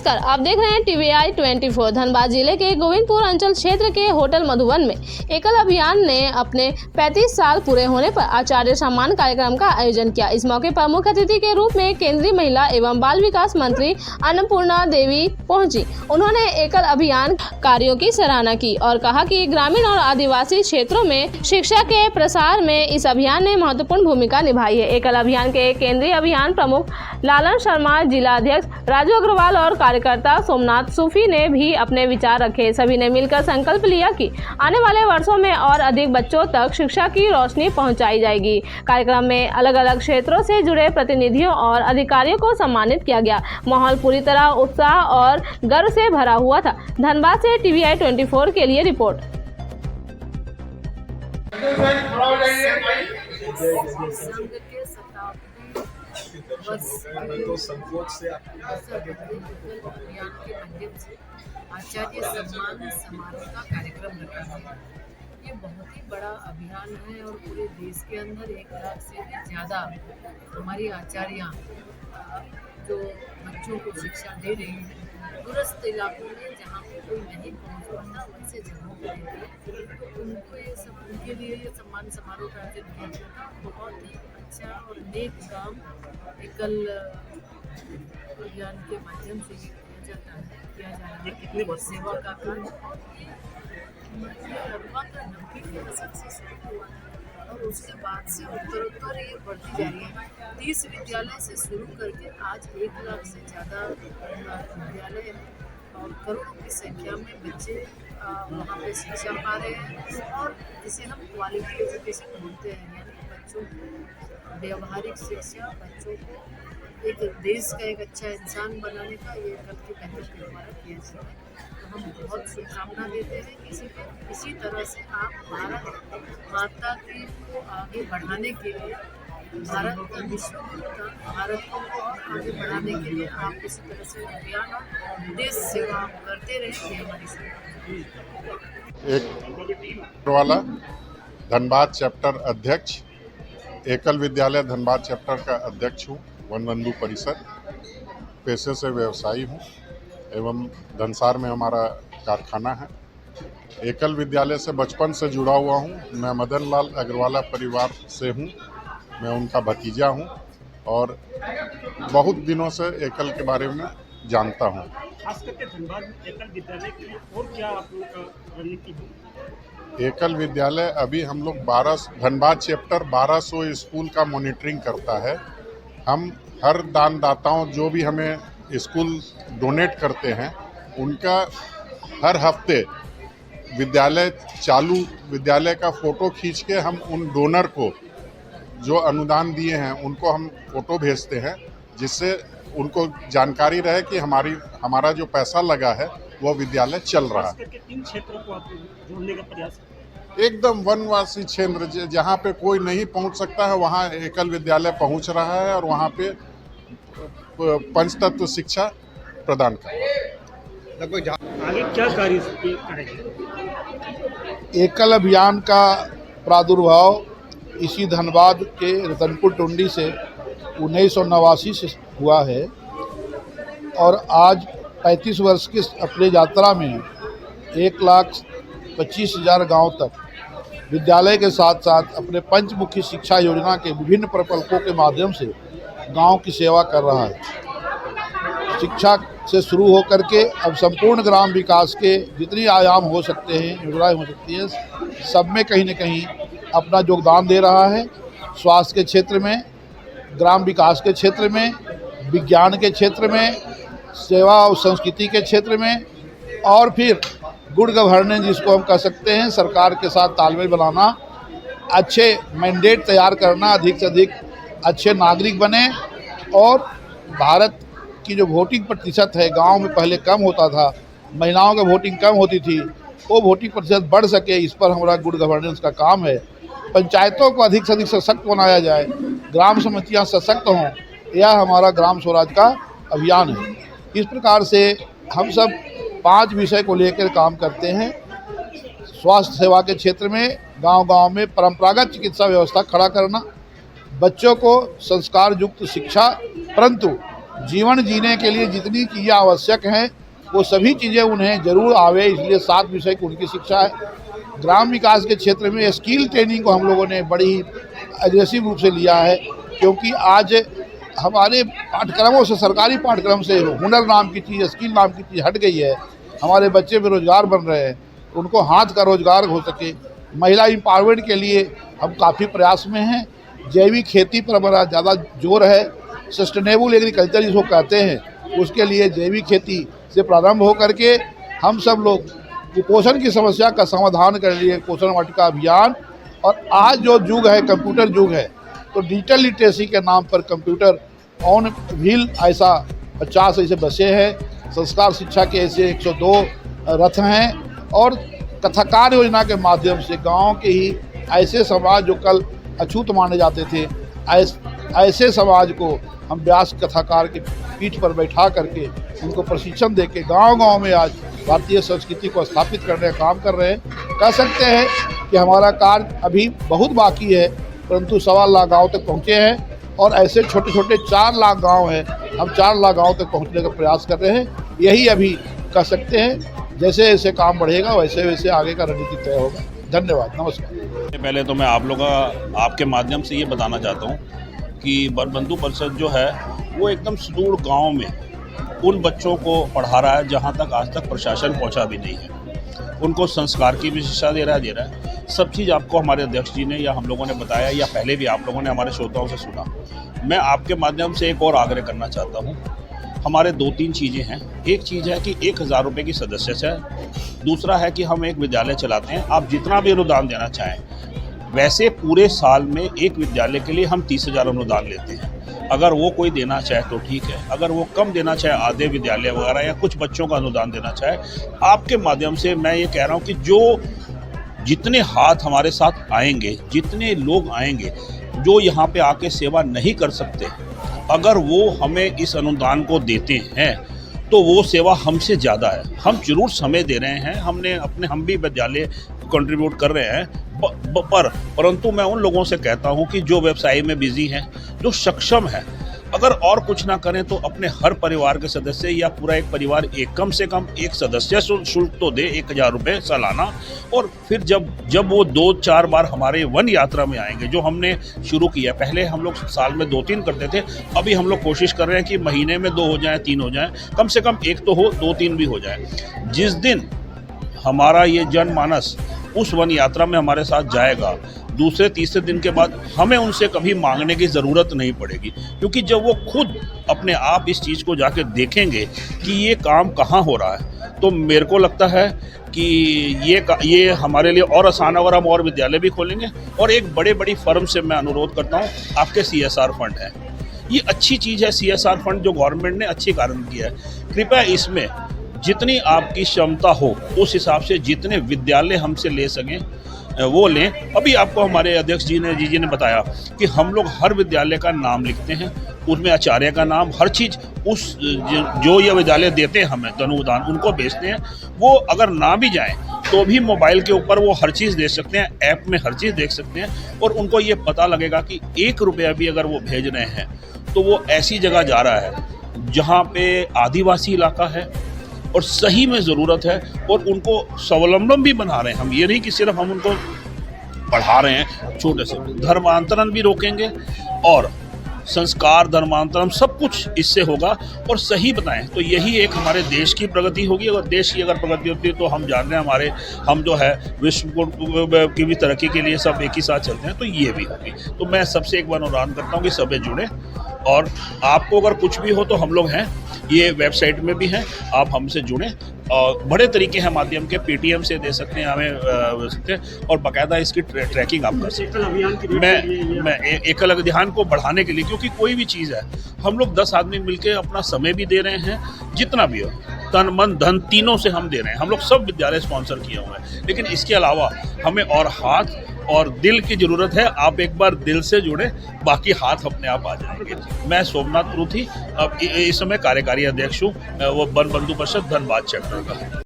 नमस्कार, आप देख रहे हैं TVI 24। धनबाद जिले के गोविंदपुर अंचल क्षेत्र के होटल मधुवन में एकल अभियान ने अपने 35 साल पूरे होने पर आचार्य सम्मान कार्यक्रम का आयोजन किया। इस मौके पर मुख्य अतिथि के रूप में केंद्रीय महिला एवं बाल विकास मंत्री अन्नपूर्णा देवी पहुंची। उन्होंने एकल अभियान कार्यों की सराहना की और कहा कि ग्रामीण और आदिवासी क्षेत्रों में शिक्षा के प्रसार में इस अभियान ने महत्वपूर्ण भूमिका निभाई है। एकल अभियान के केंद्रीय अभियान प्रमुख लालन शर्मा, जिला अध्यक्ष राजू अग्रवाल और कार्यकर्ता सोमनाथ सूफी ने भी अपने विचार रखे। सभी ने मिलकर संकल्प लिया कि आने वाले वर्षों में और अधिक बच्चों तक शिक्षा की रोशनी पहुंचाई जाएगी। कार्यक्रम में अलग अलग क्षेत्रों से जुड़े प्रतिनिधियों और अधिकारियों को सम्मानित किया गया। माहौल पूरी तरह उत्साह और गर्व से भरा हुआ था। धनबाद से TVI 24 के लिए रिपोर्ट। संकोच से अभियान के माध्यम से आचार्य सम्मान समारोह का कार्यक्रम रखा गया। ये बहुत ही बड़ा अभियान है और पूरे देश के अंदर 1 लाख से भी ज़्यादा हमारी आचार्याँ जो बच्चों को शिक्षा दे रही हैं, दूरस्थ इलाकों में जहाँ पे कोई नहीं पहुँच पाता वैसे जगहों पर देती है, तो उनको ये सब उनके लिए ये सम्मान समारोह का आयोजन किया गया था। बहुत ही अच्छा और नेक काम एकल अभियान के माध्यम से किया जा रहा है। कितने वर्ष सेवा का काम लगभग 90 के दशक से शुरू हुआ और उसके बाद से उत्तरोत्तर ये बढ़ती जा रही है। 30 विद्यालय से शुरू करके आज 1 लाख से ज़्यादा विद्यालय और करोड़ों की संख्या में बच्चे वहाँ पे शिक्षा पा रहे हैं और जिसे हम क्वालिटी एजुकेशन बोलते हैं, यानी बच्चों को व्यवहारिक शिक्षा, बच्चों को एक देश का एक अच्छा इंसान बनाने का ये कल के पहले के द्वारा किया जाता है। तो हम बहुत शुभकामना देते हैं इसी तरह से आप भारत माता की को आगे बढ़ाने के लिए, भारत का विश्व का भारत को और आगे बढ़ाने के लिए आप इसी तरह से अभियान और देश सेवा करते रहें। हमारी एक वाला धनबाद चैप्टर अध्यक्ष, एकल विद्यालय धनबाद चैप्टर का अध्यक्ष हूँ। वनबंधु परिसर पेशे से व्यवसायी हूँ एवं धनसार में हमारा कारखाना है। एकल विद्यालय से बचपन से जुड़ा हुआ हूँ। मैं मदन लाल अग्रवाला परिवार से हूँ, मैं उनका भतीजा हूँ और बहुत दिनों से एकल के बारे में जानता हूँ। खास करके धनबाद एकल विद्यालय के लिए और क्या आप लोगों का रणनीति है? एकल विद्यालय अभी हम लोग धनबाद चैप्टर 1200 स्कूल का मॉनिटरिंग करता है। हम हर दानदाताओं जो भी हमें स्कूल डोनेट करते हैं उनका हर हफ्ते विद्यालय का फ़ोटो खींच के हम उन डोनर को जो अनुदान दिए हैं उनको हम फ़ोटो भेजते हैं, जिससे उनको जानकारी रहे कि हमारा जो पैसा लगा है वो विद्यालय चल रहा है। किन क्षेत्रों को आप जोड़ने का प्रयास? एकदम वनवासी क्षेत्र जहाँ पे कोई नहीं पहुँच सकता है वहाँ एकल विद्यालय पहुँच रहा है और वहाँ पे पंचतत्व शिक्षा प्रदान कर रहा है। आगे क्या कार्य करेंगे? एकल अभियान का प्रादुर्भाव इसी धनबाद के रतनपुर टुंडी से 1989 से हुआ है और आज 35 वर्ष की अपने यात्रा में 1,25,000 गाँव तक विद्यालय के साथ साथ अपने पंचमुखी शिक्षा योजना के विभिन्न प्रकल्पों के माध्यम से गांव की सेवा कर रहा है। शिक्षा से शुरू होकर के अब संपूर्ण ग्राम विकास के जितनी आयाम हो सकते हैं, योजनाएं हो सकती हैं, सब में कहीं न कहीं अपना योगदान दे रहा है। स्वास्थ्य के क्षेत्र में, ग्राम विकास के क्षेत्र में, विज्ञान के क्षेत्र में, सेवा और संस्कृति के क्षेत्र में और फिर गुड गवर्नेंस जिसको हम कह सकते हैं, सरकार के साथ तालमेल बनाना, अच्छे मैंडेट तैयार करना, अधिक से अधिक अच्छे नागरिक बने और भारत की जो वोटिंग प्रतिशत है गांव में पहले कम होता था, महिलाओं की वोटिंग कम होती थी, वो वोटिंग प्रतिशत बढ़ सके, इस पर हमारा गुड गवर्नेंस का काम है। पंचायतों को अधिक से अधिक सशक्त बनाया जाए, ग्राम समितियां सशक्त हों, यह हमारा ग्राम स्वराज का अभियान है। इस प्रकार से हम सब 5 विषय को लेकर काम करते हैं। स्वास्थ्य सेवा के क्षेत्र में गांव-गांव में परंपरागत चिकित्सा व्यवस्था खड़ा करना, बच्चों को संस्कार युक्त शिक्षा, परंतु जीवन जीने के लिए जितनी चीज़ें आवश्यक हैं वो सभी चीज़ें उन्हें जरूर आवे, इसलिए 7 विषय की उनकी शिक्षा है। ग्राम विकास के क्षेत्र में स्किल ट्रेनिंग को हम लोगों ने बड़ी ही अग्रेसिव रूप से लिया है, क्योंकि आज हमारे पाठ्यक्रमों से, सरकारी पाठ्यक्रम से हुनर नाम की चीज़, स्किल नाम की चीज़ हट गई है। हमारे बच्चे बेरोजगार बन रहे हैं, उनको हाथ का रोजगार हो सके। महिला एम्पावरमेंट के लिए हम काफ़ी प्रयास में हैं। जैविक खेती पर हमारा ज़्यादा जोर है। सस्टेनेबल एग्रीकल्चर जिसको कहते हैं, उसके लिए जैविक खेती से प्रारंभ हो करके हम सब लोग कुपोषण की समस्या का समाधान कर लिए पोषण वाटिका अभियान। और आज जो युग है कंप्यूटर युग है, तो डिजिटल लिटरेसी के नाम पर कंप्यूटर ऑन व्हील ऐसा 50 ऐसे बसें हैं। संस्कार शिक्षा के ऐसे 102 रथ हैं। और कथाकार योजना के माध्यम से गांव के ही ऐसे समाज जो कल अछूत माने जाते थे, ऐसे समाज को हम व्यास कथाकार के पीठ पर बैठा करके उनको प्रशिक्षण देके गांव-गांव में आज भारतीय संस्कृति को स्थापित करने का काम कर रहे हैं। कह सकते हैं कि हमारा कार्य अभी बहुत बाकी है, परंतु 1.25 लाख गाँव तक पहुँचे हैं। और ऐसे छोटे छोटे 4 लाख गांव हैं, हम 4 लाख गांव तक पहुंचने का प्रयास कर रहे हैं। यही अभी कह सकते हैं, जैसे जैसे काम बढ़ेगा वैसे वैसे आगे का रणनीति तय होगा। धन्यवाद, नमस्कार। पहले तो मैं आप लोगों का आपके माध्यम से ये बताना चाहता हूँ कि वन बंधु परिषद जो है वो एकदम सुदूर गांव में उन बच्चों को पढ़ा रहा है जहाँ तक आज तक प्रशासन पहुँचा भी नहीं है। उनको संस्कार की भी शिक्षा दे रहा है। सब चीज़ आपको हमारे अध्यक्ष जी ने या हम लोगों ने बताया, या पहले भी आप लोगों ने हमारे श्रोताओं से सुना। मैं आपके माध्यम से एक और आग्रह करना चाहता हूँ। हमारे 2-3 चीज़ें हैं। एक चीज़ है कि 1000 रुपये की सदस्यता है। दूसरा है कि हम एक विद्यालय चलाते हैं। आप जितना भी अनुदान देना चाहें, वैसे पूरे साल में एक विद्यालय के लिए हम 30,000 अनुदान लेते हैं। अगर वो कोई देना चाहे तो ठीक है, अगर वो कम देना चाहे, आधे विद्यालय वगैरह या कुछ बच्चों का अनुदान देना चाहे, आपके माध्यम से मैं ये कह रहा हूँ कि जो जितने हाथ हमारे साथ आएंगे, जितने लोग आएंगे जो यहाँ पे आके सेवा नहीं कर सकते, अगर वो हमें इस अनुदान को देते हैं तो वो सेवा हमसे ज़्यादा है। हम जरूर समय दे रहे हैं, हम भी विद्यालय कंट्रीब्यूट कर रहे हैं, परंतु मैं उन लोगों से कहता हूं कि जो व्यवसाय में बिजी हैं, जो सक्षम है, अगर और कुछ ना करें तो अपने हर परिवार के सदस्य या पूरा एक परिवार कम से कम एक सदस्य शुल्क तो दे 1000 रुपये सालाना। और फिर जब वो 2-4 बार हमारे वन यात्रा में आएंगे, जो हमने शुरू किया, पहले हम लोग साल में 2-3 करते थे, अभी हम लोग कोशिश कर रहे हैं कि महीने में 2 हो जाए, 3 हो जाए, कम से कम 1 तो हो, 2-3 भी हो जाए। जिस दिन हमारा ये जनमानस उस वन यात्रा में हमारे साथ जाएगा, दूसरे तीसरे दिन के बाद हमें उनसे कभी मांगने की ज़रूरत नहीं पड़ेगी, क्योंकि जब वो खुद अपने आप इस चीज़ को जाके देखेंगे कि ये काम कहाँ हो रहा है, तो मेरे को लगता है कि ये हमारे लिए और आसान है। और हम और विद्यालय भी खोलेंगे। और एक बड़ी फर्म से मैं अनुरोध करता हूँ, आपके CSR फंड है, ये अच्छी चीज़ है। CSR फंड जो गवर्नमेंट ने अच्छी कारण किया है, कृपया इसमें जितनी आपकी क्षमता हो उस हिसाब से जितने विद्यालय हमसे ले सकें वो लें। अभी आपको हमारे अध्यक्ष जी ने बताया कि हम लोग हर विद्यालय का नाम लिखते हैं, उसमें आचार्य का नाम, हर चीज़ उस जो ये विद्यालय देते हैं हमें अनुदान, उनको भेजते हैं। वो अगर ना भी जाएं तो भी मोबाइल के ऊपर वो हर चीज़ देख सकते हैं, ऐप में हर चीज़ देख सकते हैं। और उनको ये पता लगेगा कि 1 रुपया भी अगर वो भेज रहे हैं तो वो ऐसी जगह जा रहा है जहाँ पे आदिवासी इलाका है और सही में ज़रूरत है, और उनको स्वावलंबन भी बना रहे हैं हम। ये नहीं कि सिर्फ हम उनको पढ़ा रहे हैं, छोटे से धर्मांतरण भी रोकेंगे और संस्कार, धर्मांतरण सब कुछ इससे होगा। और सही बताएं तो यही एक हमारे देश की प्रगति होगी। अगर देश की अगर प्रगति होती है तो हम जान रहे हैं हम जो है विश्व की भी तरक्की के लिए सब एक ही साथ चलते हैं, तो ये भी होगी। तो मैं सबसे एक बार अनुरोध करता हूँ कि सभी जुड़े, और आपको अगर कुछ भी हो तो हम लोग हैं, ये वेबसाइट में भी हैं, आप हमसे जुड़ें। और बड़े तरीके हैं माध्यम के, पेटीएम से दे सकते हैं हमें सकते हैं, और बाकायदा इसकी ट्रैकिंग आप कर सकते हैं। मैं एकल अभियान को बढ़ाने के लिए, क्योंकि कोई भी चीज़ है, हम लोग 10 आदमी मिलकर अपना समय भी दे रहे हैं, जितना भी हो, तन मन धन तीनों से हम दे रहे हैं। हम लोग सब विद्यालय स्पॉन्सर किए हुए हैं, लेकिन इसके अलावा हमें और हाथ और दिल की ज़रूरत है। आप एक बार दिल से जुड़े, बाकी हाथ अपने आप आ जाएंगे। मैं सोमनाथ परूथी, अब इस समय कार्यकारी अध्यक्ष हूँ, वो वन बंधु परिषद धनबाद चैप्टर का।